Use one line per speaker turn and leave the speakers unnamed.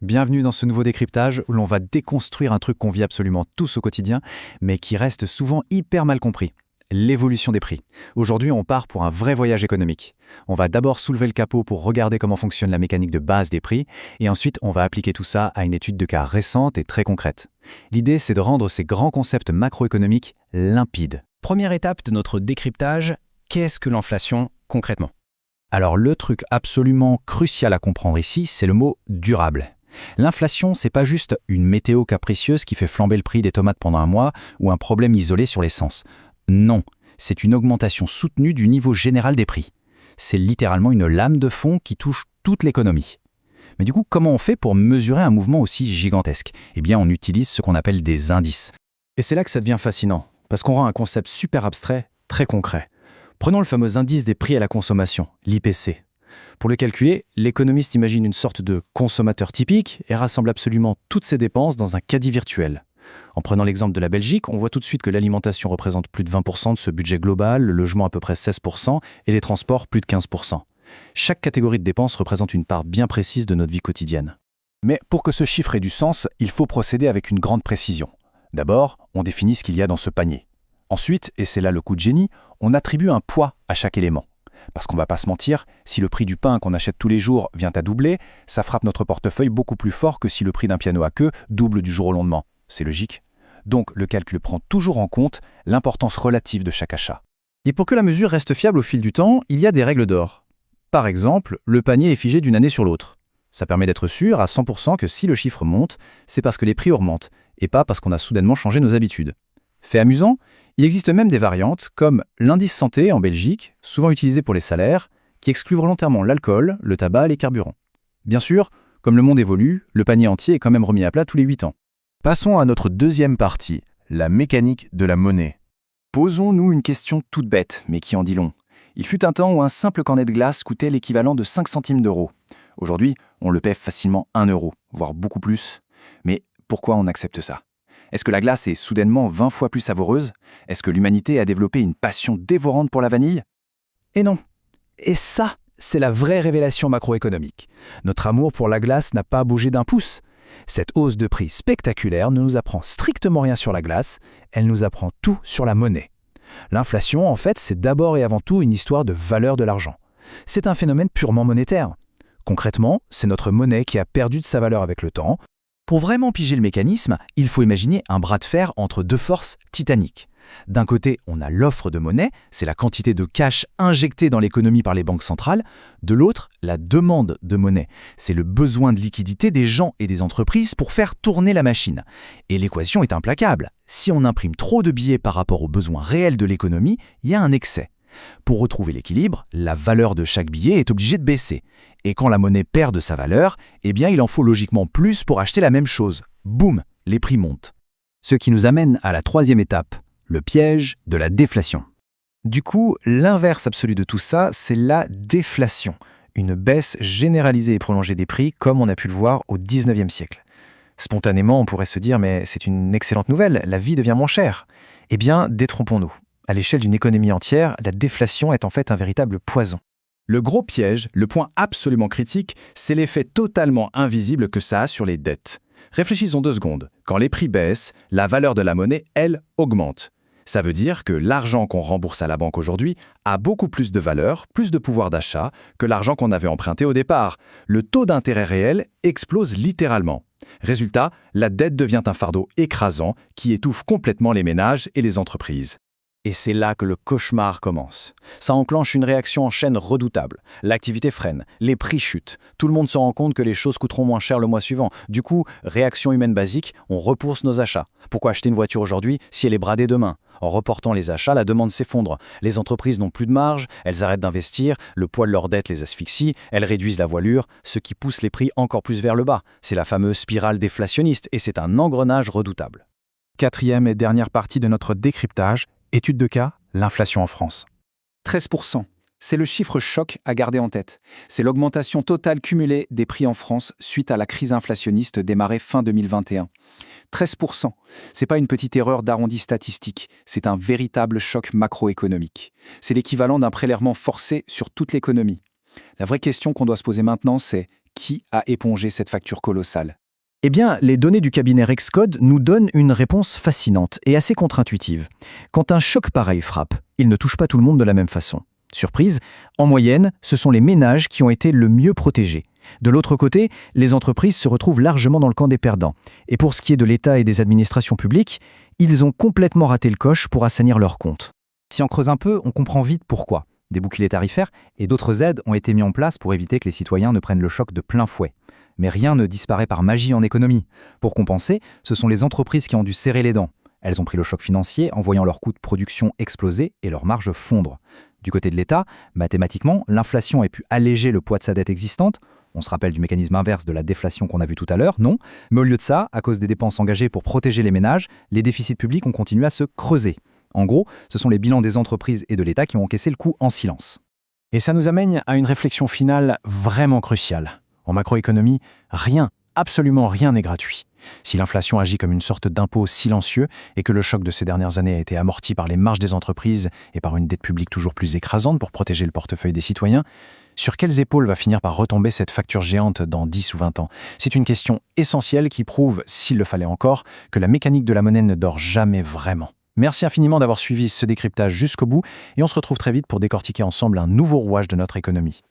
Bienvenue dans ce nouveau décryptage où l'on va déconstruire un truc qu'on vit absolument tous au quotidien, mais qui reste souvent hyper mal compris. L'évolution des prix. Aujourd'hui, on part pour un vrai voyage économique. On va d'abord soulever le capot pour regarder comment fonctionne la mécanique de base des prix, et ensuite on va appliquer tout ça à une étude de cas récente et très concrète. L'idée, c'est de rendre ces grands concepts macroéconomiques limpides.
Première étape de notre décryptage, qu'est-ce que l'inflation concrètement?
Alors le truc absolument crucial à comprendre ici, c'est le mot durable. L'inflation, c'est pas juste une météo capricieuse qui fait flamber le prix des tomates pendant un mois ou un problème isolé sur l'essence. Non, c'est une augmentation soutenue du niveau général des prix. C'est littéralement une lame de fond qui touche toute l'économie. Mais du coup, comment on fait pour mesurer un mouvement aussi gigantesque? Eh bien, on utilise ce qu'on appelle des indices.
Et c'est là que ça devient fascinant, parce qu'on rend un concept super abstrait très concret. Prenons le fameux indice des prix à la consommation, l'IPC. Pour le calculer, l'économiste imagine une sorte de consommateur typique et rassemble absolument toutes ses dépenses dans un caddie virtuel. En prenant l'exemple de la Belgique, on voit tout de suite que l'alimentation représente plus de 20% de ce budget global, le logement à peu près 16% et les transports plus de 15%. Chaque catégorie de dépenses représente une part bien précise de notre vie quotidienne.
Mais pour que ce chiffre ait du sens, il faut procéder avec une grande précision. D'abord, on définit ce qu'il y a dans ce panier. Ensuite, et c'est là le coup de génie, on attribue un poids à chaque élément. Parce qu'on va pas se mentir, si le prix du pain qu'on achète tous les jours vient à doubler, ça frappe notre portefeuille beaucoup plus fort que si le prix d'un piano à queue double du jour au lendemain. C'est logique. Donc le calcul prend toujours en compte l'importance relative de chaque achat.
Et pour que la mesure reste fiable au fil du temps, il y a des règles d'or. Par exemple, le panier est figé d'une année sur l'autre. Ça permet d'être sûr à 100% que si le chiffre monte, c'est parce que les prix augmentent, et pas parce qu'on a soudainement changé nos habitudes. Fait amusant, il existe même des variantes comme l'indice santé en Belgique, souvent utilisé pour les salaires, qui exclut volontairement l'alcool, le tabac et les carburants. Bien sûr, comme le monde évolue, le panier entier est quand même remis à plat tous les 8 ans.
Passons à notre deuxième partie, la mécanique de la monnaie.
Posons-nous une question toute bête, mais qui en dit long. Il fut un temps où un simple cornet de glace coûtait l'équivalent de 5 centimes d'euros. Aujourd'hui, on le paie facilement 1 euro, voire beaucoup plus. Mais pourquoi on accepte ça? Est-ce que la glace est soudainement 20 fois plus savoureuse? Est-ce que l'humanité a développé une passion dévorante pour la vanille?
Et non. Et ça, c'est la vraie révélation macroéconomique. Notre amour pour la glace n'a pas bougé d'un pouce. Cette hausse de prix spectaculaire ne nous apprend strictement rien sur la glace, elle nous apprend tout sur la monnaie. L'inflation, en fait, c'est d'abord et avant tout une histoire de valeur de l'argent. C'est un phénomène purement monétaire. Concrètement, c'est notre monnaie qui a perdu de sa valeur avec le temps. Pour vraiment piger le mécanisme, il faut imaginer un bras de fer entre deux forces titaniques. D'un côté, on a l'offre de monnaie, c'est la quantité de cash injectée dans l'économie par les banques centrales. De l'autre, la demande de monnaie, c'est le besoin de liquidité des gens et des entreprises pour faire tourner la machine. Et l'équation est implacable. Si on imprime trop de billets par rapport aux besoins réels de l'économie, il y a un excès. Pour retrouver l'équilibre, la valeur de chaque billet est obligée de baisser. Et quand la monnaie perd de sa valeur, eh bien il en faut logiquement plus pour acheter la même chose. Boum, les prix montent.
Ce qui nous amène à la troisième étape, le piège de la déflation.
Du coup, l'inverse absolu de tout ça, c'est la déflation. Une baisse généralisée et prolongée des prix, comme on a pu le voir au 19e siècle. Spontanément, on pourrait se dire, mais c'est une excellente nouvelle, la vie devient moins chère. Eh bien, détrompons-nous. À l'échelle d'une économie entière, la déflation est en fait un véritable poison.
Le gros piège, le point absolument critique, c'est l'effet totalement invisible que ça a sur les dettes. Réfléchissons 2 secondes. Quand les prix baissent, la valeur de la monnaie, elle, augmente. Ça veut dire que l'argent qu'on rembourse à la banque aujourd'hui a beaucoup plus de valeur, plus de pouvoir d'achat que l'argent qu'on avait emprunté au départ. Le taux d'intérêt réel explose littéralement. Résultat, la dette devient un fardeau écrasant qui étouffe complètement les ménages et les entreprises. Et c'est là que le cauchemar commence. Ça enclenche une réaction en chaîne redoutable. L'activité freine, les prix chutent. Tout le monde se rend compte que les choses coûteront moins cher le mois suivant. Du coup, réaction humaine basique, on repousse nos achats. Pourquoi acheter une voiture aujourd'hui si elle est bradée demain? En reportant les achats, la demande s'effondre. Les entreprises n'ont plus de marge, elles arrêtent d'investir, le poids de leurs dettes les asphyxie, elles réduisent la voilure, ce qui pousse les prix encore plus vers le bas. C'est la fameuse spirale déflationniste et c'est un engrenage redoutable.
Quatrième et dernière partie de notre décryptage, étude de cas, l'inflation en France.
13%. C'est le chiffre choc à garder en tête. C'est l'augmentation totale cumulée des prix en France suite à la crise inflationniste démarrée fin 2021. 13%. C'est pas une petite erreur d'arrondi statistique, c'est un véritable choc macroéconomique. C'est l'équivalent d'un prélèvement forcé sur toute l'économie. La vraie question qu'on doit se poser maintenant, c'est
qui a épongé cette facture colossale?
Eh bien, les données du cabinet Rexcode nous donnent une réponse fascinante et assez contre-intuitive. Quand un choc pareil frappe, il ne touche pas tout le monde de la même façon. Surprise, en moyenne, ce sont les ménages qui ont été le mieux protégés. De l'autre côté, les entreprises se retrouvent largement dans le camp des perdants. Et pour ce qui est de l'État et des administrations publiques, ils ont complètement raté le coche pour assainir leurs comptes. Si on creuse un peu, on comprend vite pourquoi. Des boucliers tarifaires et d'autres aides ont été mis en place pour éviter que les citoyens ne prennent le choc de plein fouet. Mais rien ne disparaît par magie en économie. Pour compenser, ce sont les entreprises qui ont dû serrer les dents. Elles ont pris le choc financier en voyant leurs coûts de production exploser et leurs marges fondre. Du côté de l'État, mathématiquement, l'inflation a pu alléger le poids de sa dette existante. On se rappelle du mécanisme inverse de la déflation qu'on a vu tout à l'heure, non? Mais au lieu de ça, à cause des dépenses engagées pour protéger les ménages, les déficits publics ont continué à se creuser. En gros, ce sont les bilans des entreprises et de l'État qui ont encaissé le coup en silence.
Et ça nous amène à une réflexion finale vraiment cruciale. En macroéconomie, rien, absolument rien n'est gratuit. Si l'inflation agit comme une sorte d'impôt silencieux et que le choc de ces dernières années a été amorti par les marges des entreprises et par une dette publique toujours plus écrasante pour protéger le portefeuille des citoyens, sur quelles épaules va finir par retomber cette facture géante dans 10 ou 20 ans? C'est une question essentielle qui prouve, s'il le fallait encore, que la mécanique de la monnaie ne dort jamais vraiment. Merci infiniment d'avoir suivi ce décryptage jusqu'au bout et on se retrouve très vite pour décortiquer ensemble un nouveau rouage de notre économie.